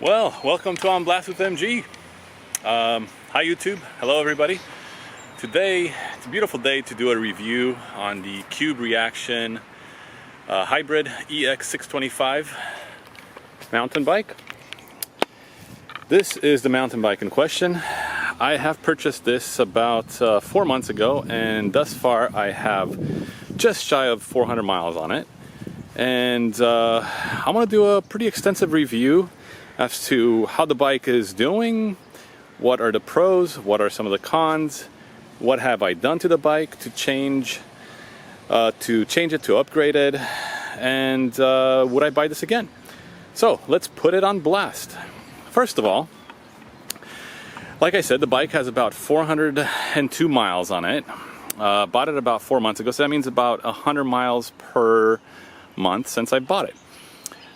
Well, welcome to On Blast with MG. Hi YouTube, hello everybody. Today, it's a beautiful day to do a review on the Cube Reaction Hybrid EX625 mountain bike. This is the mountain bike in question. I have purchased this about 4 months ago, and thus far I have just shy of 400 miles on it. And I want to do a pretty extensive review as to how the bike is doing, what are the pros, what are some of the cons, what have I done to the bike to change it, to upgrade it, and would I buy this again? So let's put it on blast. First of all, like I said, the bike has about 402 miles on it. Bought it about 4 months ago, so that means about 100 miles per month since I bought it.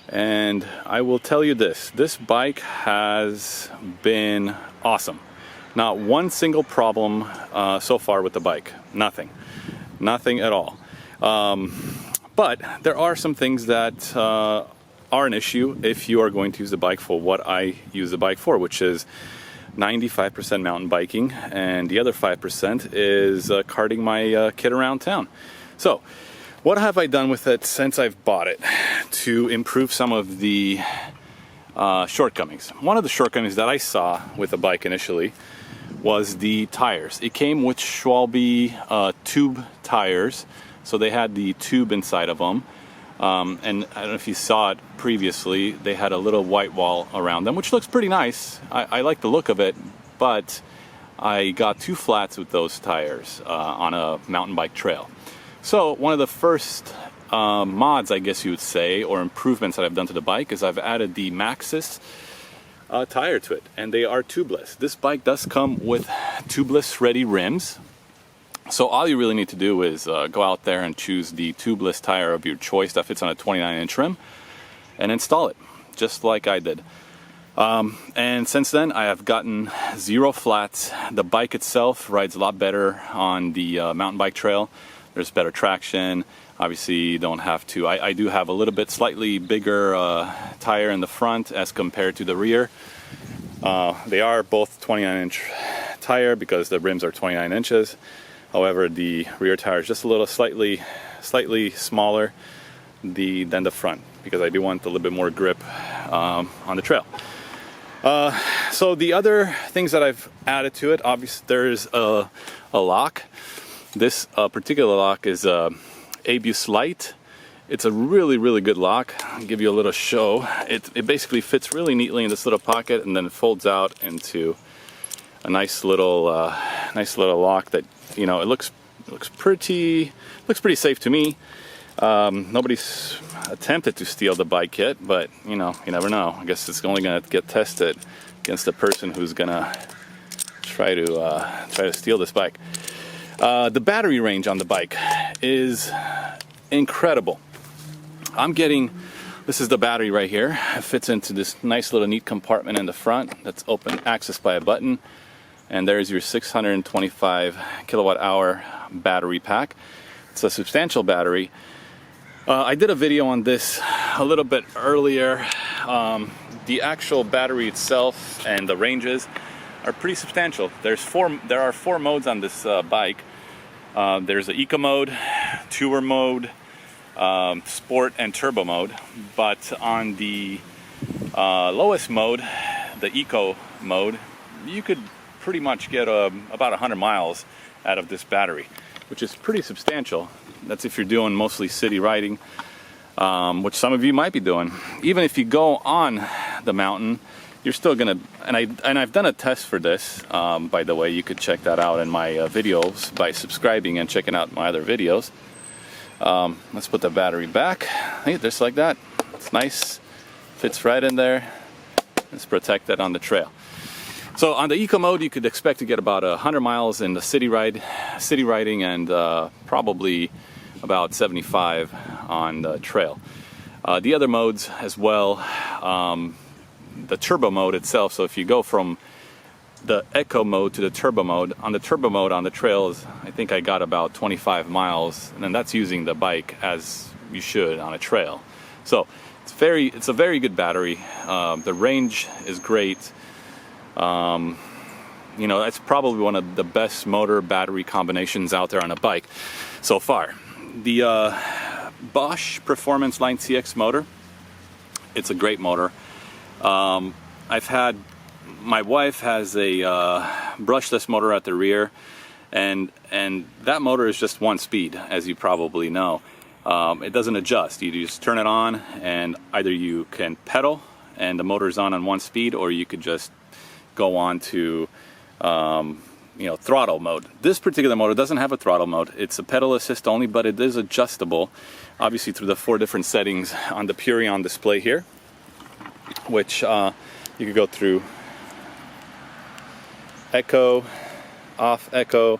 And I will tell you this bike has been awesome. Not one single problem so far with the bike. Nothing at all. But there are some things that are an issue if you are going to use the bike for what I use the bike for, which is 95% mountain biking, and the other 5% is carting my kid around town. So what have I done with it since I've bought it to improve some of the shortcomings? One of the shortcomings that I saw with the bike initially was the tires. It came with Schwalbe tube tires, so they had the tube inside of them. And I don't know if you saw it previously, they had a little white wall around them, which looks pretty nice. I like the look of it, but I got two flats with those tires on a mountain bike trail. So one of the first mods, I guess you would say, or improvements that I've done to the bike is I've added the MAXXIS tire to it, and they are tubeless. This bike does come with tubeless ready rims. So all you really need to do is go out there and choose the tubeless tire of your choice that fits on a 29-inch rim and install it, just like I did. And since then, I have gotten 0 flats. The bike itself rides a lot better on the mountain bike trail. There's better traction. Obviously, you don't have to. I do have a little bit slightly bigger tire in the front as compared to the rear. They are both 29-inch tire because the rims are 29 inches. However, the rear tire is just a little slightly smaller than the front, because I do want a little bit more grip on the trail. So the other things that I've added to it, obviously there's a lock. This particular lock is ABUS Lite. It's a really good lock. I'll give you a little show. It basically fits really neatly in this little pocket, and then it folds out into a nice little lock that, you know, it looks pretty safe to me. Nobody's attempted to steal the bike yet, but you know, you never know. I guess it's only gonna get tested against the person who's gonna try to steal this bike. The battery range on the bike is incredible. This is the battery right here. It fits into this nice little neat compartment in the front that's open, accessed by a button. And there's your 625 kilowatt hour battery pack. It's a substantial battery. I did a video on this a little bit earlier. The actual battery itself and the ranges are pretty substantial. There are 4 modes on this bike. There's the Eco mode, Tour mode, Sport, and Turbo mode. But on the lowest mode, the Eco mode, you could pretty much get about 100 miles out of this battery, which is pretty substantial. That's if you're doing mostly city riding, which some of you might be doing. Even if you go on the mountain, you're still gonna, and I've done a test for this, by the way. You could check that out in my videos by subscribing and checking out my other videos. Let's put the battery back. Hey, just like that. It's nice, fits right in there. It's protected on the trail. So on the Eco mode, you could expect to get about 100 miles in the city riding, and probably about 75 on the trail. The other modes as well, the Turbo mode itself. So if you go from the Eco mode to the Turbo mode, on the Turbo mode on the trails, I think I got about 25 miles, and then that's using the bike as you should on a trail. So It's a very good battery. The range is great. You know, that's probably one of the best motor battery combinations out there on a bike so far. The Bosch Performance Line CX motor, it's a great motor. My wife has a brushless motor at the rear, and that motor is just one speed, as you probably know. It doesn't adjust. You just turn it on, and either you can pedal and the motor's on one speed, or you could just go on to you know, throttle mode. This particular motor doesn't have a throttle mode. It's a pedal assist only, but it is adjustable, obviously through the 4 different settings on the Purion display here, which you could go through Eco, Off, Eco,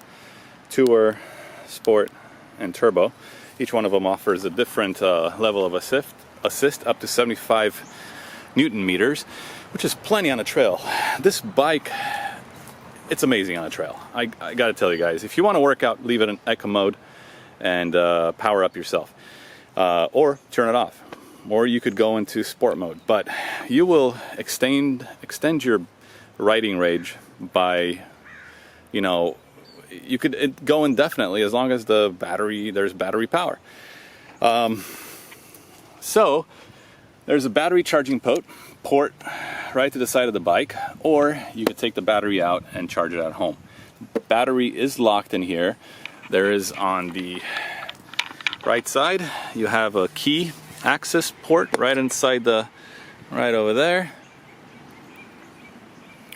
Tour, Sport, and Turbo. Each one of them offers a different level of assist up to 75 Newton meters, which is plenty on a trail. This bike, it's amazing on a trail. I gotta tell you guys, if you want to work out, leave it in Eco mode and power up yourself, or turn it off, or you could go into sport mode. But you will extend your riding range by, you know, you could go indefinitely as long as there's battery power. So there's a battery charging port right to the side of the bike, or you could take the battery out and charge it at home. Battery is locked in here. There is on the right side, you have a key access port right inside right over there.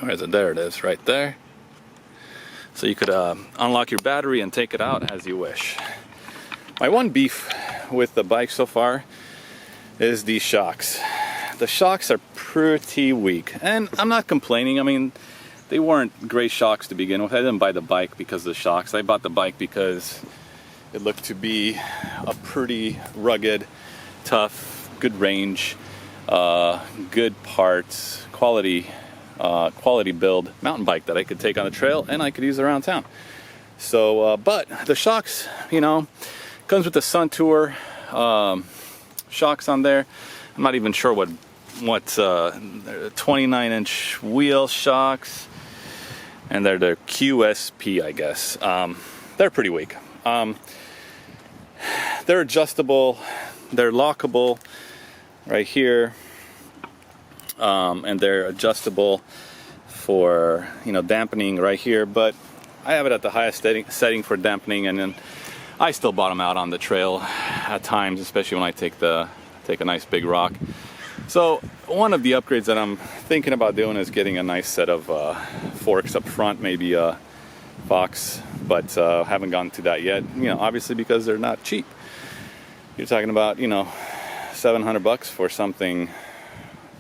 Where is it? There it is, right there. So you could unlock your battery and take it out as you wish. My one beef with the bike so far is these shocks. The shocks are pretty weak, and I'm not complaining. I mean, they weren't great shocks to begin with. I didn't buy the bike because of the shocks. I bought the bike because it looked to be a pretty rugged, tough, good range, good parts, quality build mountain bike that I could take on the trail and I could use around town. So, but the shocks, you know, comes with the Sun Tour shocks on there. I'm not even sure what 29-inch wheel shocks, and they're the QSP, I guess. They're pretty weak. They're adjustable, they're lockable right here, and they're adjustable for, you know, dampening right here, but I have it at the highest setting for dampening, and then I still bottom out on the trail at times, especially when I take a nice big rock. So one of the upgrades that I'm thinking about doing is getting a nice set of forks up front, maybe a Fox, but haven't gotten to that yet, you know, obviously because they're not cheap. You're talking about, you know, $700 for something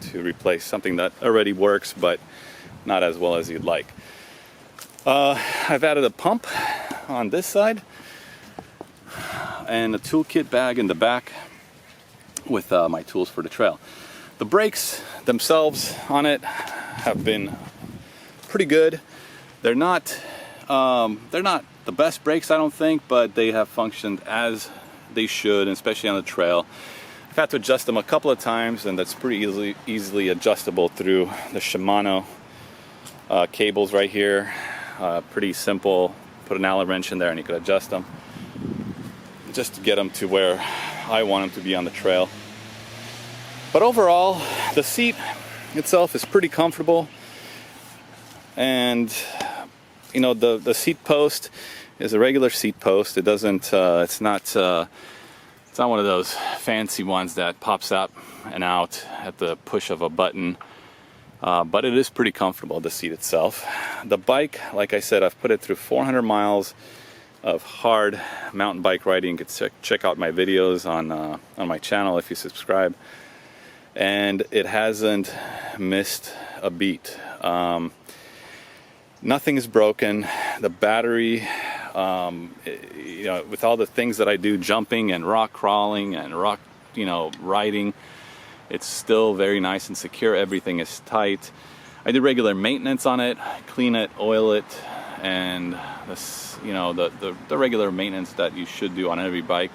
to replace something that already works but not as well as you'd like. I've added a pump on this side and a toolkit bag in the back with my tools for the trail. The brakes themselves on it have been pretty good. They're not the best brakes, I don't think, but they have functioned as they should, especially on the trail. I've had to adjust them a couple of times, and that's pretty easily adjustable through the Shimano cables right here. Pretty simple. Put an Allen wrench in there and you could adjust them just to get them to where I want them to be on the trail. But overall, the seat itself is pretty comfortable, and you know, the seat post is a regular seat post. It doesn't it's not one of those fancy ones that pops up and out at the push of a button, but it is pretty comfortable, the seat itself. The bike, like I said, I've put it through 400 miles of hard mountain bike riding. You can check out my videos on my channel if you subscribe, and it hasn't missed a beat. Nothing is broken. The battery, you know, with all the things that I do, jumping and rock crawling and rock, you know, riding, it's still very nice and secure. Everything is tight. I do regular maintenance on it, clean it, oil it, and this, you know, the regular maintenance that you should do on every bike,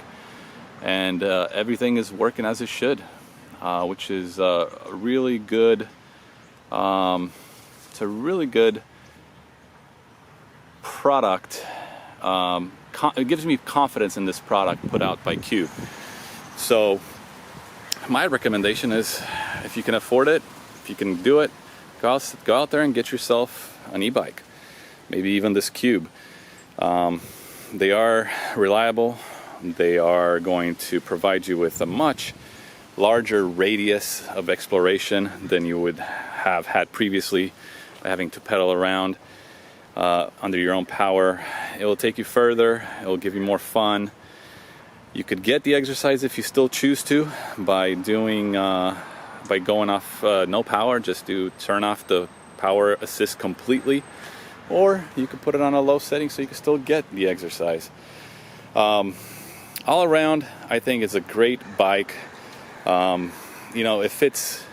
and everything is working as it should. which is a really good. It's a really good product. It gives me confidence in this product put out by Cube. So my recommendation is, if you can afford it, if you can do it, go out there and get yourself an e-bike, maybe even this Cube. They are reliable. They are going to provide you with a much larger radius of exploration than you would have had previously by having to pedal around under your own power. It will take you further. It will give you more fun. You could get the exercise if you still choose to by doing by going off no power. Just turn off the power assist completely, or you could put it on a low setting so you can still get the exercise. All around, I think it's a great bike. You know, it fits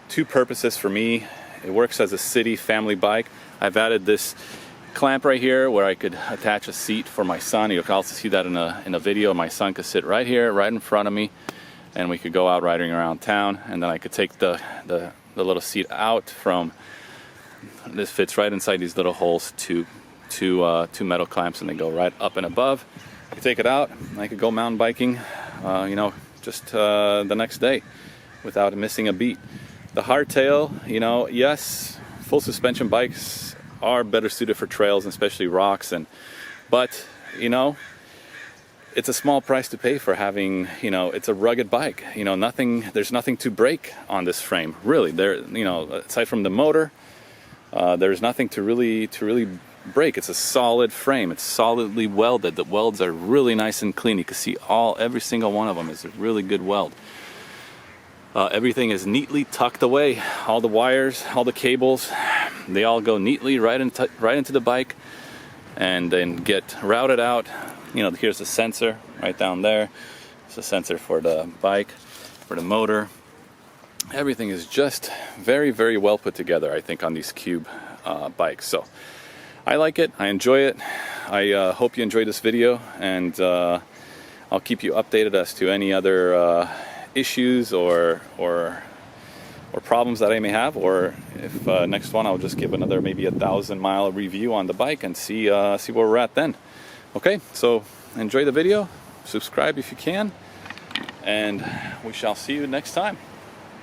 two purposes for me. It works as a city family bike. I've added this clamp right here where I could attach a seat for my son. You can also see that in a video. My son could sit right here, right in front of me, and we could go out riding around town. And then I could take the little seat out from. This fits right inside these little holes, two metal clamps, and they go right up and above. You take it out, and I could go mountain biking, you know, just the next day without missing a beat. The hardtail, you know, yes, full suspension bikes are better suited for trails, and especially rocks, but you know, it's a small price to pay for having, you know, it's a rugged bike. You know, there's nothing to break on this frame, really. You know, aside from the motor, there's nothing to really break. It's a solid frame. It's solidly welded. The welds are really nice and clean. You can see every single one of them is a really good weld. Everything is neatly tucked away. All the wires, all the cables, they all go neatly right into the bike, and then get routed out. You know, here's the sensor right down there. It's a sensor for the bike, for the motor. Everything is just very, very well put together, I think, on these Cube bikes. So I like it. I enjoy it. I hope you enjoyed this video, and I'll keep you updated as to any other issues or problems that I may have, or if next one I'll just give another maybe 1,000-mile review on the bike and see where we're at then. Okay, so enjoy the video, subscribe if you can, and we shall see you next time.